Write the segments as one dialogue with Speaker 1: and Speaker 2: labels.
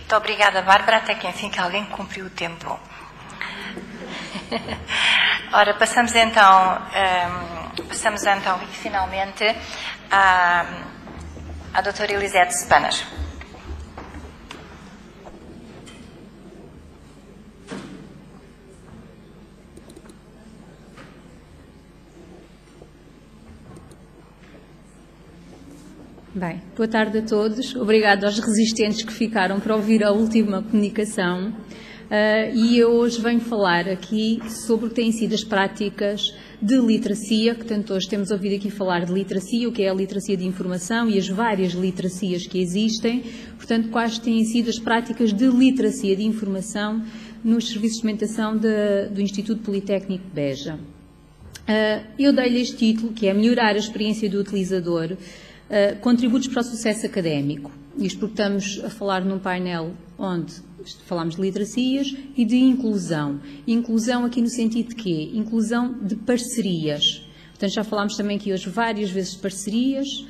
Speaker 1: Muito obrigada, Bárbara, até que enfim que alguém cumpriu o tempo. Ora, passamos então finalmente à doutora Elisete Spaner.
Speaker 2: Bem, boa tarde a todos. Obrigado aos resistentes que ficaram para ouvir a última comunicação. E eu hoje venho falar aqui sobre o que têm sido as práticas de literacia, que tanto hoje temos ouvido aqui falar de literacia, o que é a literacia de informação e as várias literacias que existem. Portanto, quais têm sido as práticas de literacia de informação nos serviços de implementação do Instituto Politécnico de Beja. Eu dei-lhe este título, que é Melhorar a experiência do utilizador, contributos para o sucesso académico. Isto porque estamos a falar num painel onde falamos de literacias e de inclusão. Inclusão aqui no sentido de quê? Inclusão de parcerias. Portanto, já falámos também aqui hoje várias vezes de parcerias,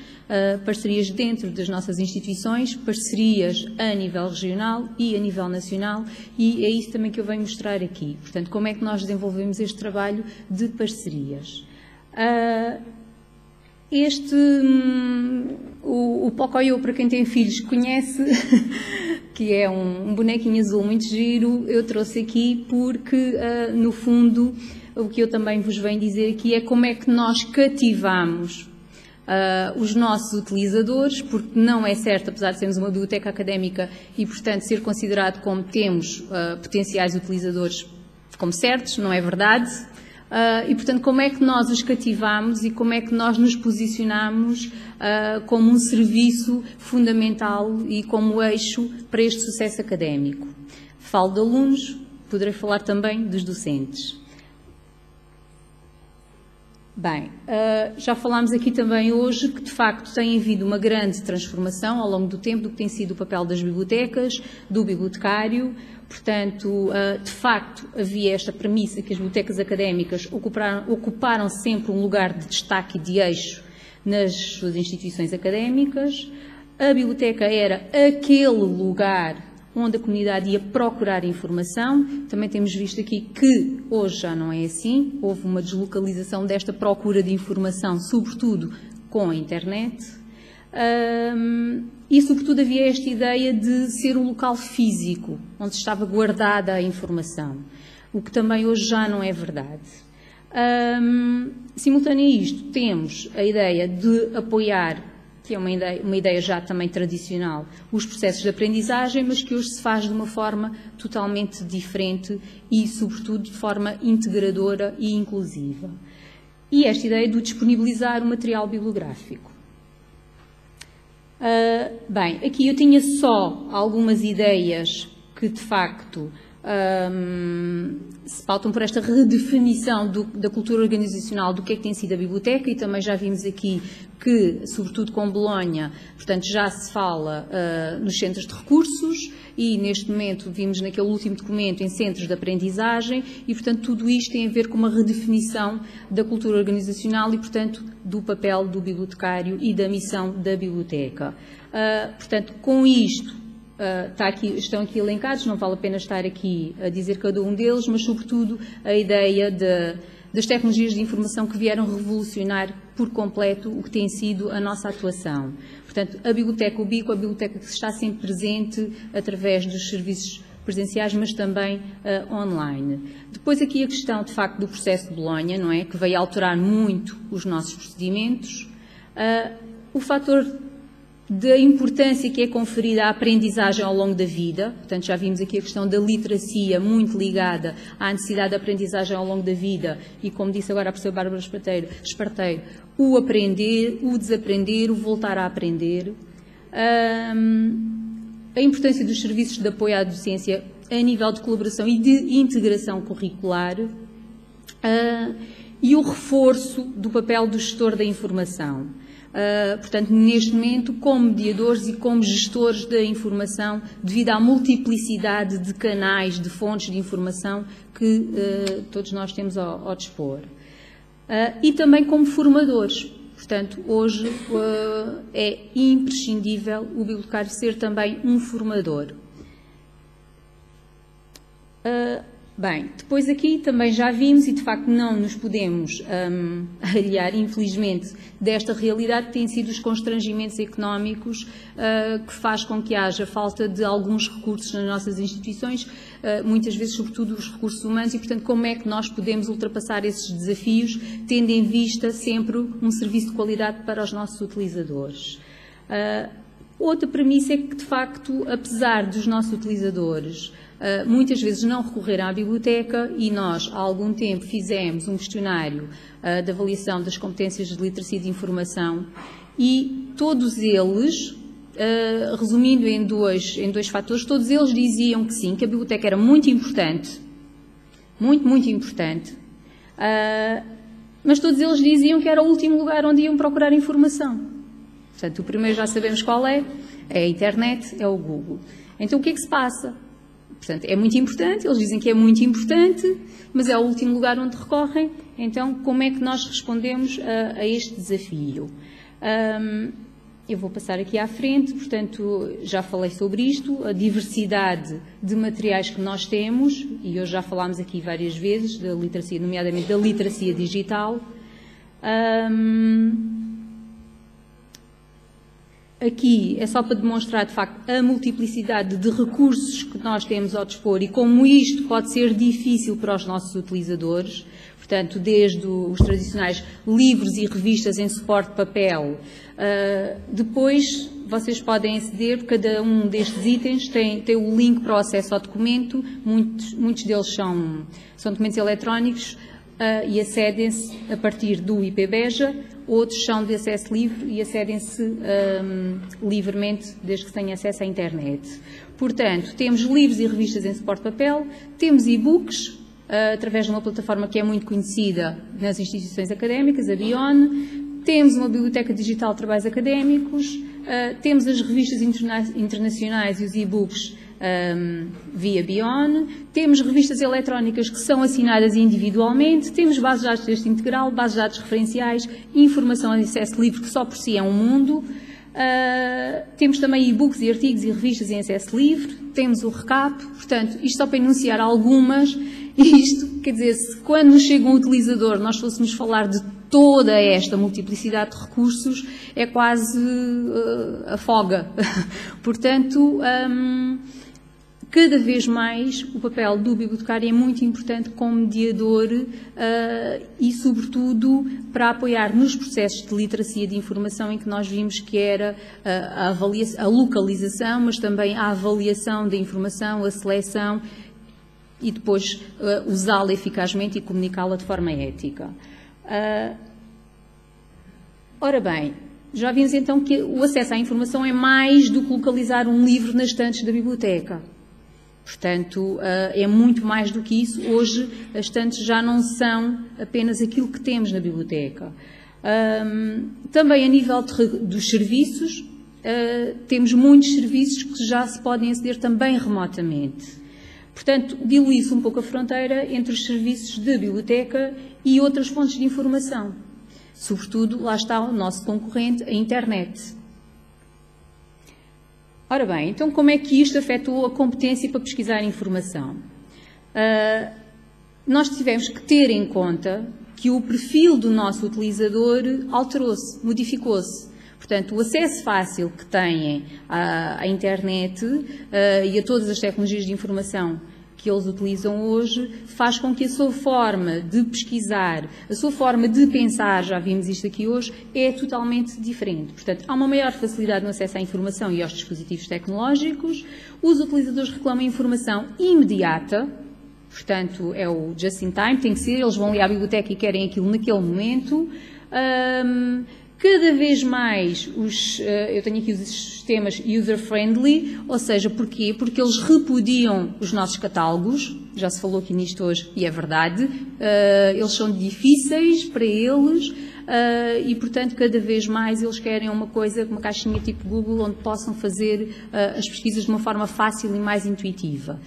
Speaker 2: parcerias dentro das nossas instituições, parcerias a nível regional e a nível nacional, e é isso também que eu venho mostrar aqui. Portanto, como é que nós desenvolvemos este trabalho de parcerias. O Pocoyo, para quem tem filhos, conhece, que é um bonequinho azul muito giro. Eu trouxe aqui porque, no fundo, o que eu também vos venho dizer aqui é como é que nós cativamos os nossos utilizadores, porque não é certo, apesar de sermos uma biblioteca académica e, portanto, ser considerado como temos potenciais utilizadores como certos, não é verdade. E, portanto, como é que nós os cativamos e como é que nós nos posicionamos como um serviço fundamental e como eixo para este sucesso académico. Falo de alunos, poderei falar também dos docentes. Bem, já falámos aqui também hoje que, de facto, tem havido uma grande transformação ao longo do tempo do que tem sido o papel das bibliotecas, do bibliotecário. Portanto, de facto, havia esta premissa que as bibliotecas académicas ocuparam sempre um lugar de destaque e de eixo nas suas instituições académicas. A biblioteca era aquele lugar onde a comunidade ia procurar informação. Também temos visto aqui que hoje já não é assim. Houve uma deslocalização desta procura de informação, sobretudo com a internet. E, sobretudo, havia esta ideia de ser um local físico, onde estava guardada a informação, o que também hoje já não é verdade. Simultâneo a isto, temos a ideia de apoiar, que é uma ideia já também tradicional, os processos de aprendizagem, mas que hoje se faz de uma forma totalmente diferente e, sobretudo, de forma integradora e inclusiva. E esta ideia de disponibilizar o material bibliográfico. Bem, aqui eu tinha só algumas ideias que, de facto, se pautam por esta redefinição da cultura organizacional do que é que tem sido a biblioteca, e também já vimos aqui que, sobretudo com Bolonha, portanto, já se fala nos centros de recursos e, neste momento, vimos naquele último documento em centros de aprendizagem e, portanto, tudo isto tem a ver com uma redefinição da cultura organizacional e, portanto, do papel do bibliotecário e da missão da biblioteca. Portanto, com isto, estão aqui elencados, não vale a pena estar aqui a dizer cada um deles, mas, sobretudo, a ideia das tecnologias de informação que vieram revolucionar por completo o que tem sido a nossa atuação. Portanto, a biblioteca Ubico, a biblioteca que está sempre presente através dos serviços presenciais, mas também online. Depois aqui a questão, de facto, do processo de Bolonha, não é? Que veio alterar muito os nossos procedimentos. O fator da importância que é conferida à aprendizagem ao longo da vida. Portanto, já vimos aqui a questão da literacia muito ligada à necessidade de aprendizagem ao longo da vida e, como disse agora a professora Bárbara Esparteiro, o aprender, o desaprender, o voltar a aprender. A importância dos serviços de apoio à docência a nível de colaboração e de integração curricular e o reforço do papel do gestor da informação. Portanto, neste momento, como mediadores e como gestores da informação, devido à multiplicidade de canais, de fontes de informação que todos nós temos ao dispor. E também como formadores. Portanto, hoje é imprescindível o bibliotecário ser também um formador. Bem, depois aqui também já vimos, e de facto não nos podemos aliar, infelizmente, desta realidade que têm sido os constrangimentos económicos que faz com que haja falta de alguns recursos nas nossas instituições, muitas vezes sobretudo os recursos humanos, e portanto como é que nós podemos ultrapassar esses desafios, tendo em vista sempre um serviço de qualidade para os nossos utilizadores. Outra premissa é que, de facto, apesar dos nossos utilizadores muitas vezes não recorreram à biblioteca, e nós há algum tempo fizemos um questionário de avaliação das competências de literacia de informação, e todos eles, resumindo em dois fatores, todos eles diziam que sim, que a biblioteca era muito importante, muito importante, mas todos eles diziam que era o último lugar onde iam procurar informação. Portanto, o primeiro já sabemos qual é a internet, é o Google. Então o que é que se passa? Portanto, é muito importante, eles dizem que é muito importante, mas é o último lugar onde recorrem. Então, como é que nós respondemos a este desafio? Eu vou passar aqui à frente, portanto, já falei sobre isto, a diversidade de materiais que nós temos, e hoje já falámos aqui várias vezes da literacia, nomeadamente da literacia digital. Aqui é só para demonstrar, de facto, a multiplicidade de recursos que nós temos ao dispor e como isto pode ser difícil para os nossos utilizadores. Portanto, desde os tradicionais livros e revistas em suporte de papel. Depois, vocês podem aceder, cada um destes itens tem o link para o acesso ao documento, muitos deles são documentos eletrónicos e acedem-se a partir do IPBEJA, outros são de acesso livre e acedem-se livremente, desde que tenham acesso à internet. Portanto, temos livros e revistas em suporte de papel, temos e-books, através de uma plataforma que é muito conhecida nas instituições académicas, a BION, temos uma biblioteca digital de trabalhos académicos, temos as revistas internacionais e os e-books via BION, temos revistas eletrónicas que são assinadas individualmente, temos bases de dados de texto integral, bases de dados referenciais, informação em acesso livre, que só por si é um mundo. Temos também e-books e artigos e revistas em acesso livre, temos o RECAP, portanto, isto só para enunciar algumas. Isto, quer dizer, se quando nos chega um utilizador nós fôssemos falar de toda esta multiplicidade de recursos, é quase afoga. Portanto, cada vez mais o papel do bibliotecário é muito importante como mediador e, sobretudo, para apoiar nos processos de literacia de informação em que nós vimos que era a localização, mas também a avaliação da informação, a seleção, e depois usá-la eficazmente e comunicá-la de forma ética. Ora bem, já vimos então que o acesso à informação é mais do que localizar um livro nas estantes da biblioteca. Portanto, é muito mais do que isso. Hoje, as estantes já não são apenas aquilo que temos na biblioteca. Também a nível dos serviços, temos muitos serviços que já se podem aceder também remotamente. Portanto, dilui-se um pouco a fronteira entre os serviços de biblioteca e outras fontes de informação. Sobretudo, lá está o nosso concorrente, a internet. Ora bem, então como é que isto afetou a competência para pesquisar informação? Nós tivemos que ter em conta que o perfil do nosso utilizador alterou-se, modificou-se. Portanto, o acesso fácil que têm à internet e a todas as tecnologias de informação que eles utilizam hoje faz com que a sua forma de pesquisar, a sua forma de pensar, já vimos isto aqui hoje, é totalmente diferente. Portanto, há uma maior facilidade no acesso à informação e aos dispositivos tecnológicos, os utilizadores reclamam informação imediata, portanto, é o just in time, tem que ser, eles vão ali à biblioteca e querem aquilo naquele momento. Cada vez mais, eu tenho aqui os sistemas user-friendly, ou seja, porquê? Porque eles repudiam os nossos catálogos, já se falou aqui nisto hoje e é verdade, eles são difíceis para eles e, portanto, cada vez mais eles querem uma coisa, uma caixinha tipo Google, onde possam fazer as pesquisas de uma forma fácil e mais intuitiva.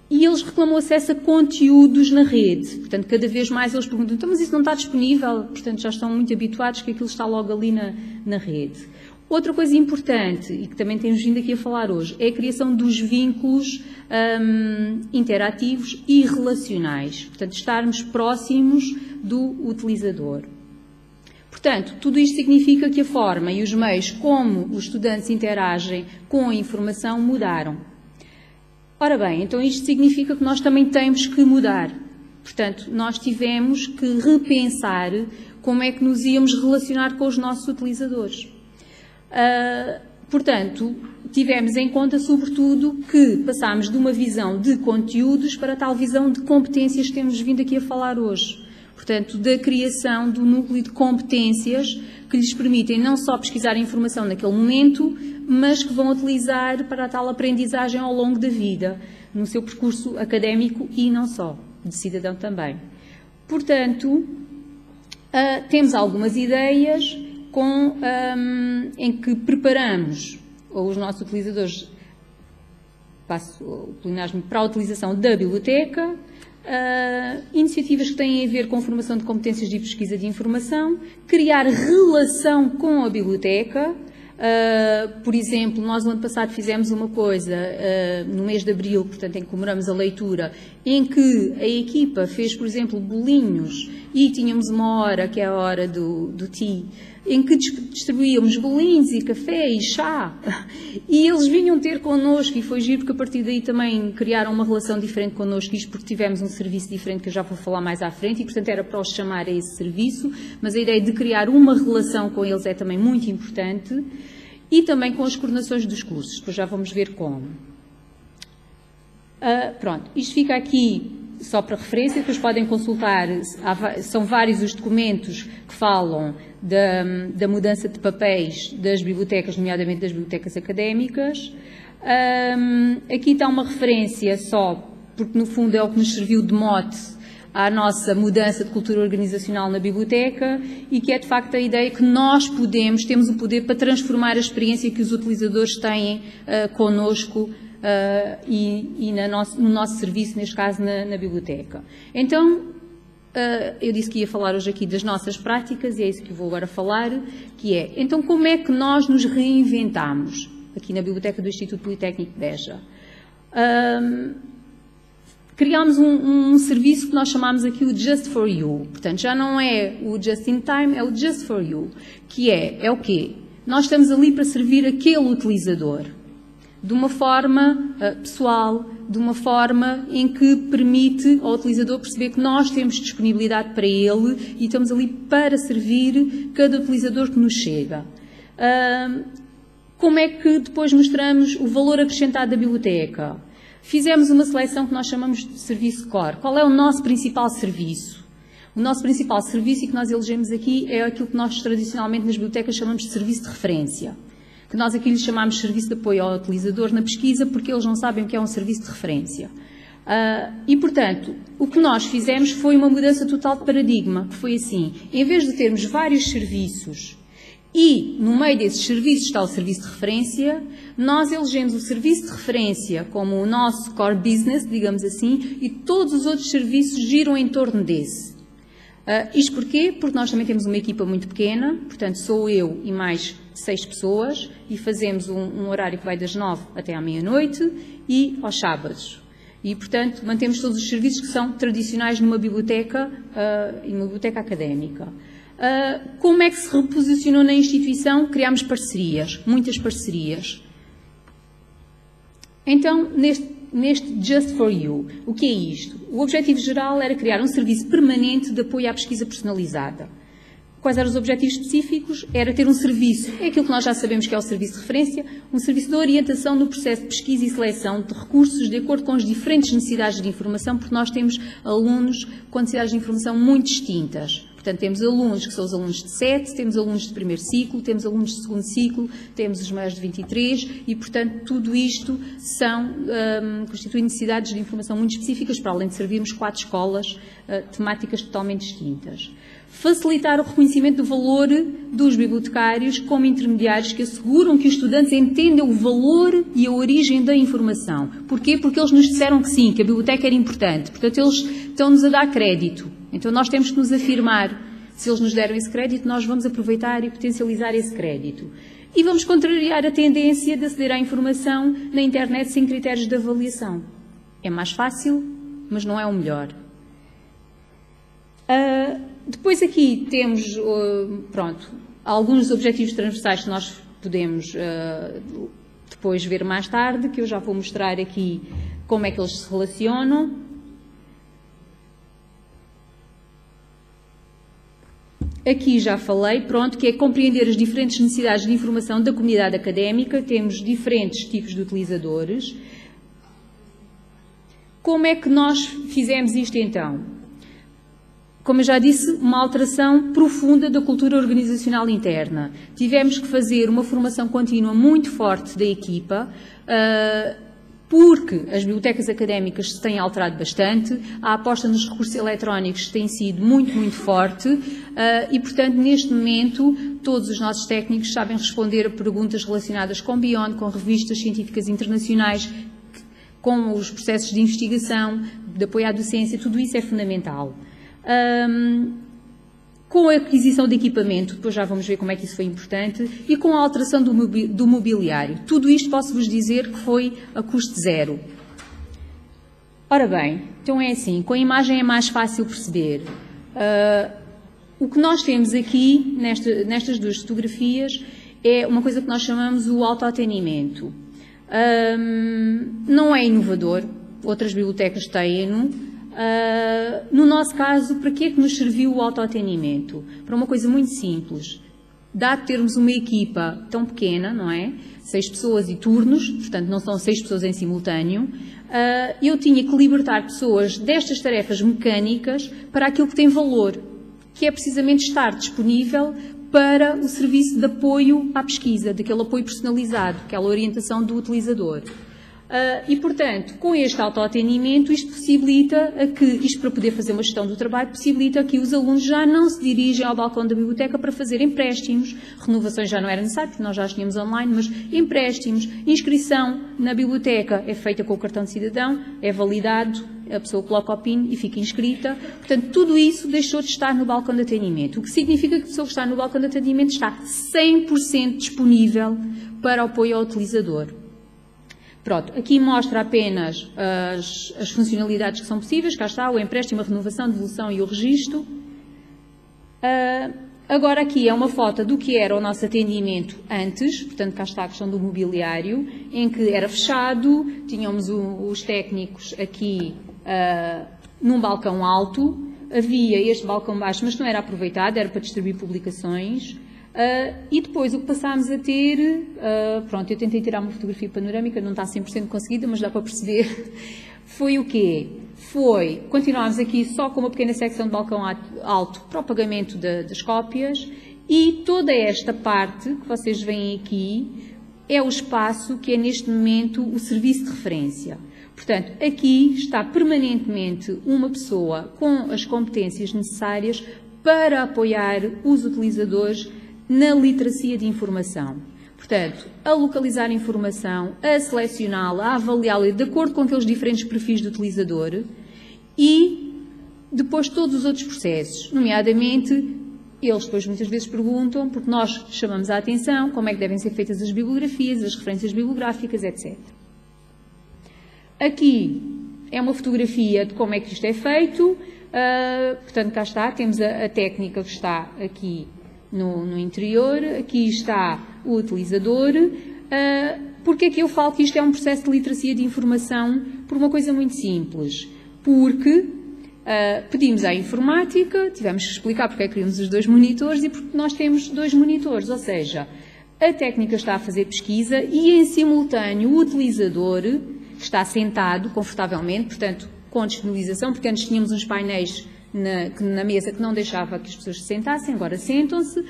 Speaker 2: E eles reclamam acesso a conteúdos na rede. Portanto, cada vez mais eles perguntam, então, mas isso não está disponível? Portanto, já estão muito habituados que aquilo está logo ali na rede. Outra coisa importante, e que também temos vindo aqui a falar hoje, é a criação dos vínculos interativos e relacionais. Portanto, estarmos próximos do utilizador. Portanto, tudo isto significa que a forma e os meios como os estudantes interagem com a informação mudaram. Ora bem, então isto significa que nós também temos que mudar. Portanto, nós tivemos que repensar como é que nos íamos relacionar com os nossos utilizadores. Portanto, tivemos em conta, sobretudo, que passámos de uma visão de conteúdos para a tal visão de competências que temos vindo aqui a falar hoje. Portanto, da criação do núcleo de competências que lhes permitem não só pesquisar a informação naquele momento, mas que vão utilizar para a tal aprendizagem ao longo da vida, no seu percurso académico e não só, de cidadão também. Portanto, temos algumas ideias em que preparamos os nossos utilizadores, passo o plenário, para a utilização da biblioteca, iniciativas que têm a ver com formação de competências de pesquisa de informação, criar relação com a biblioteca. Por exemplo, nós no ano passado fizemos uma coisa, no mês de abril, portanto, em que comemoramos a leitura, em que a equipa fez, por exemplo, bolinhos e tínhamos uma hora, que é a hora do tea, em que distribuíamos bolinhos e café e chá, e eles vinham ter connosco, e foi giro porque a partir daí também criaram uma relação diferente connosco, isto porque tivemos um serviço diferente que eu já vou falar mais à frente, e portanto era para os chamar a esse serviço, mas a ideia de criar uma relação com eles é também muito importante, e também com as coordenações dos cursos, depois já vamos ver como. Pronto, isto fica aqui só para referência, depois podem consultar, são vários os documentos que falam da mudança de papéis das bibliotecas, nomeadamente das bibliotecas académicas. Aqui está uma referência só, porque no fundo é o que nos serviu de mote à nossa mudança de cultura organizacional na biblioteca e que é de facto a ideia que nós temos o poder para transformar a experiência que os utilizadores têm connosco e no nosso serviço, neste caso na biblioteca. Então, eu disse que ia falar hoje aqui das nossas práticas e é isso que eu vou agora falar, que é, então como é que nós nos reinventamos aqui na Biblioteca do Instituto Politécnico de Beja? Criámos um serviço que nós chamámos aqui o Just for You. Portanto, já não é o Just in Time, é o Just for You. Que é o quê? Nós estamos ali para servir aquele utilizador. De uma forma pessoal, de uma forma em que permite ao utilizador perceber que nós temos disponibilidade para ele e estamos ali para servir cada utilizador que nos chega. Como é que depois mostramos o valor acrescentado da biblioteca? Fizemos uma seleção que nós chamamos de serviço core. Qual é o nosso principal serviço? O nosso principal serviço, e que nós elegemos aqui, é aquilo que nós tradicionalmente nas bibliotecas chamamos de serviço de referência. Que nós aqui lhe chamamos de serviço de apoio ao utilizador na pesquisa, porque eles não sabem o que é um serviço de referência. E, portanto, o que nós fizemos foi uma mudança total de paradigma, que foi assim, em vez de termos vários serviços e, no meio desses serviços está o serviço de referência, nós elegemos o serviço de referência como o nosso core business, digamos assim, e todos os outros serviços giram em torno desse. Isto porquê? Porque nós também temos uma equipa muito pequena, portanto sou eu e mais 6 pessoas, e fazemos um horário que vai das 9 até à meia-noite e aos sábados. E, portanto, mantemos todos os serviços que são tradicionais numa biblioteca académica. Como é que se reposicionou na instituição? Criámos parcerias, muitas parcerias. Então, neste Just for You, o que é isto? O objetivo geral era criar um serviço permanente de apoio à pesquisa personalizada. Quais eram os objetivos específicos? Era ter um serviço, é aquilo que nós já sabemos que é o serviço de referência, um serviço de orientação no processo de pesquisa e seleção de recursos de acordo com as diferentes necessidades de informação, porque nós temos alunos com necessidades de informação muito distintas. Portanto, temos alunos que são os alunos de 7, temos alunos de primeiro ciclo, temos alunos de segundo ciclo, temos os maiores de 23 e, portanto, tudo isto constitui necessidades de informação muito específicas, para além de servirmos 4 escolas temáticas totalmente distintas. Facilitar o reconhecimento do valor dos bibliotecários como intermediários que asseguram que os estudantes entendam o valor e a origem da informação. Porquê? Porque eles nos disseram que sim, que a biblioteca era importante. Portanto, eles estão-nos a dar crédito. Então, nós temos que nos afirmar. Se eles nos deram esse crédito, nós vamos aproveitar e potencializar esse crédito. E vamos contrariar a tendência de aceder à informação na internet sem critérios de avaliação. É mais fácil, mas não é o melhor. Depois aqui temos, pronto, alguns objetivos transversais que nós podemos depois ver mais tarde, que eu já vou mostrar aqui como é que eles se relacionam. Aqui já falei, pronto, que é compreender as diferentes necessidades de informação da comunidade académica. Temos diferentes tipos de utilizadores. Como é que nós fizemos isto então? Como eu já disse, uma alteração profunda da cultura organizacional interna. Tivemos que fazer uma formação contínua muito forte da equipa, porque as bibliotecas académicas se têm alterado bastante, a aposta nos recursos eletrónicos tem sido muito, muito forte e, portanto, neste momento, todos os nossos técnicos sabem responder a perguntas relacionadas com Beyond, com revistas científicas internacionais, com os processos de investigação, de apoio à docência, tudo isso é fundamental. Com a aquisição de equipamento, depois já vamos ver como é que isso foi importante, e com a alteração do mobiliário. Tudo isto posso-vos dizer que foi a custo zero. Ora bem, então é assim, com a imagem é mais fácil perceber. O que nós temos aqui, nestas duas fotografias, é uma coisa que nós chamamos o autoatendimento. Não é inovador, outras bibliotecas têm-no. No nosso caso, para que é que nos serviu o autoatendimento? Para uma coisa muito simples. Dado termos uma equipa tão pequena, não é? 6 pessoas e turnos, portanto não são 6 pessoas em simultâneo, eu tinha que libertar pessoas destas tarefas mecânicas para aquilo que tem valor, que é precisamente estar disponível para o serviço de apoio à pesquisa, daquele apoio personalizado, aquela orientação do utilizador. E, portanto, com este autoatendimento, isto possibilita isto para poder fazer uma gestão do trabalho, possibilita que os alunos já não se dirigem ao balcão da biblioteca para fazer empréstimos, renovações já não era necessário, porque nós já as tínhamos online, mas empréstimos, inscrição na biblioteca é feita com o cartão de cidadão, é validado, a pessoa coloca o PIN e fica inscrita. Portanto, tudo isso deixou de estar no balcão de atendimento, o que significa que a pessoa que está no balcão de atendimento está 100% disponível para o apoio ao utilizador. Pronto, aqui mostra apenas as funcionalidades que são possíveis, cá está o empréstimo, a renovação, a devolução e o registro. Agora aqui é uma foto do que era o nosso atendimento antes, portanto cá está a questão do mobiliário, em que era fechado, tínhamos os técnicos aqui num balcão alto, havia este balcão baixo, mas não era aproveitado, era para distribuir publicações. E depois o que passámos a ter, pronto, eu tentei tirar uma fotografia panorâmica, não está 100% conseguida, mas dá para perceber, foi o quê? Continuámos aqui só com uma pequena secção de balcão alto para o pagamento das cópias, e toda esta parte que vocês veem aqui é o espaço que é neste momento o serviço de referência. Portanto, aqui está permanentemente uma pessoa com as competências necessárias para apoiar os utilizadores na literacia de informação. Portanto, a localizar a informação, a selecioná-la, a avaliá-la de acordo com aqueles diferentes perfis do utilizador e depois todos os outros processos, nomeadamente, eles depois muitas vezes perguntam, porque nós chamamos a atenção, como é que devem ser feitas as bibliografias, as referências bibliográficas, etc. Aqui é uma fotografia de como é que isto é feito, portanto, cá está, temos a técnica que está aqui no interior, aqui está o utilizador. Porque é que eu falo que isto é um processo de literacia de informação? Por uma coisa muito simples, porque pedimos à informática, tivemos que explicar porque é que queríamos os 2 monitores e porque nós temos 2 monitores, ou seja, a técnica está a fazer pesquisa e em simultâneo o utilizador está sentado confortavelmente, portanto com disponibilização, porque antes tínhamos uns painéis na mesa que não deixava que as pessoas se sentassem, agora sentam-se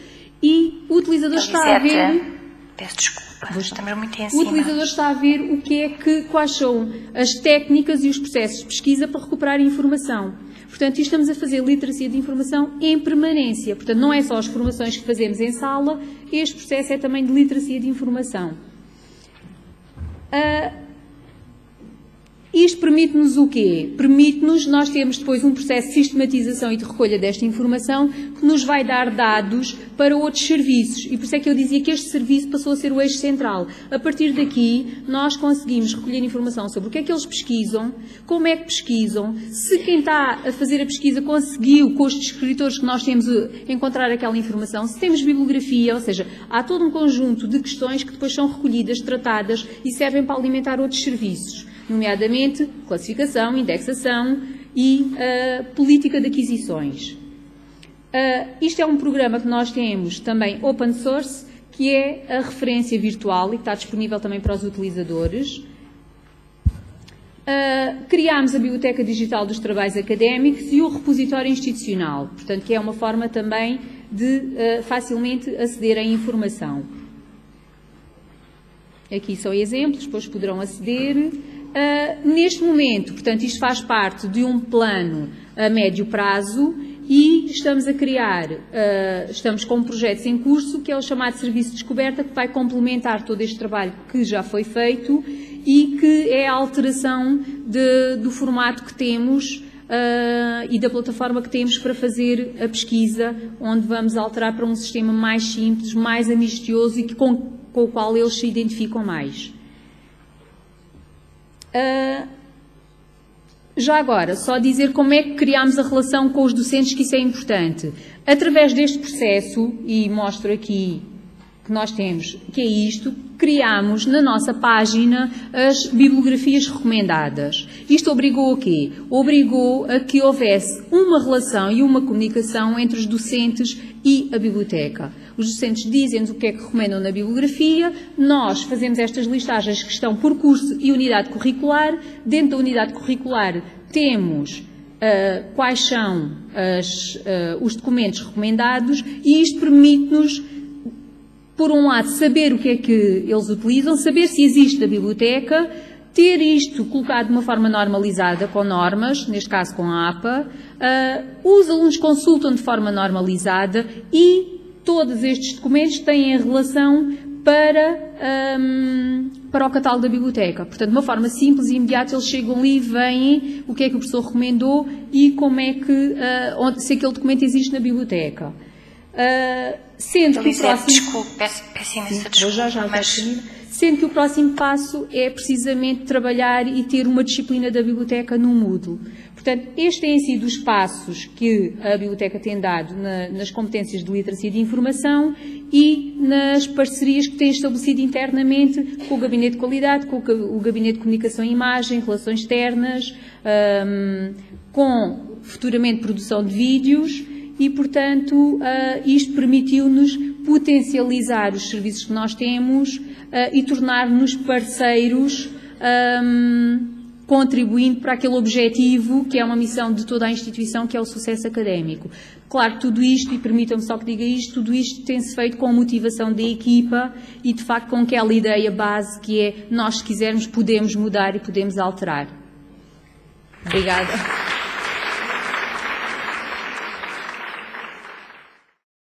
Speaker 2: e o utilizador está a ver...
Speaker 1: Peço desculpa, estamos muito em
Speaker 2: o
Speaker 1: cima.
Speaker 2: O utilizador está a ver quais são as técnicas e os processos de pesquisa para recuperar a informação. Portanto, estamos a fazer literacia de informação em permanência. Portanto, não é só as formações que fazemos em sala, este processo é também de literacia de informação. Isto permite-nos o quê? Permite-nos, nós temos depois um processo de sistematização e de recolha desta informação que nos vai dar dados para outros serviços. E por isso é que eu dizia que este serviço passou a ser o eixo central. A partir daqui, nós conseguimos recolher informação sobre o que é que eles pesquisam, como é que pesquisam, se quem está a fazer a pesquisa conseguiu, com os descritores que nós temos, encontrar aquela informação, se temos bibliografia, ou seja, há todo um conjunto de questões que depois são recolhidas, tratadas e servem para alimentar outros serviços, nomeadamente classificação, indexação e política de aquisições. Isto é um programa que nós temos também open source, que é a referência virtual e que está disponível também para os utilizadores. Criámos a Biblioteca Digital dos Trabalhos Académicos e o repositório institucional, portanto, que é uma forma também de facilmente aceder à informação. Aqui são exemplos, depois poderão aceder. Neste momento, portanto, isto faz parte de um plano a médio prazo e estamos a criar, estamos com projetos em curso, que é o chamado Serviço de Descoberta, que vai complementar todo este trabalho que já foi feito e que é a alteração do formato que temos e da plataforma que temos para fazer a pesquisa, onde vamos alterar para um sistema mais simples, mais amistoso e com o qual eles se identificam mais. Já agora, só dizer como é que criámos a relação com os docentes, que isso é importante. Através deste processo, e mostro aqui que nós temos, que é isto, criámos na nossa página as bibliografias recomendadas. Isto obrigou a quê? Obrigou a que houvesse uma relação e uma comunicação entre os docentes e a biblioteca. Os docentes dizem-nos o que é que recomendam na bibliografia, nós fazemos estas listagens que estão por curso e unidade curricular. Dentro da unidade curricular temos quais são os documentos recomendados e isto permite-nos, por um lado, saber o que é que eles utilizam, saber se existe na biblioteca, ter isto colocado de uma forma normalizada com normas, neste caso com a APA, os alunos consultam de forma normalizada e todos estes documentos têm a relação para o catálogo da biblioteca. Portanto, de uma forma simples e imediata, eles chegam ali e veem o que é que o professor recomendou e como é que, se aquele documento existe na biblioteca. Sendo que o próximo...
Speaker 1: Desculpe, peço imensa desculpa, mas...
Speaker 2: Sendo que o próximo passo é precisamente trabalhar e ter uma disciplina da biblioteca no Moodle. Portanto, estes têm sido os passos que a biblioteca tem dado nas competências de literacia de informação e nas parcerias que tem estabelecido internamente com o Gabinete de Qualidade, com o Gabinete de Comunicação e Imagem, Relações Externas, com futuramente produção de vídeos. E, portanto, isto permitiu-nos potencializar os serviços que nós temos e tornar-nos parceiros, contribuindo para aquele objetivo que é uma missão de toda a instituição, que é o sucesso académico. Claro, tudo isto, e permitam-me só que diga isto, tudo isto tem-se feito com a motivação da equipa e, de facto, com aquela ideia base que é, nós, se quisermos, podemos mudar e podemos alterar. Obrigada.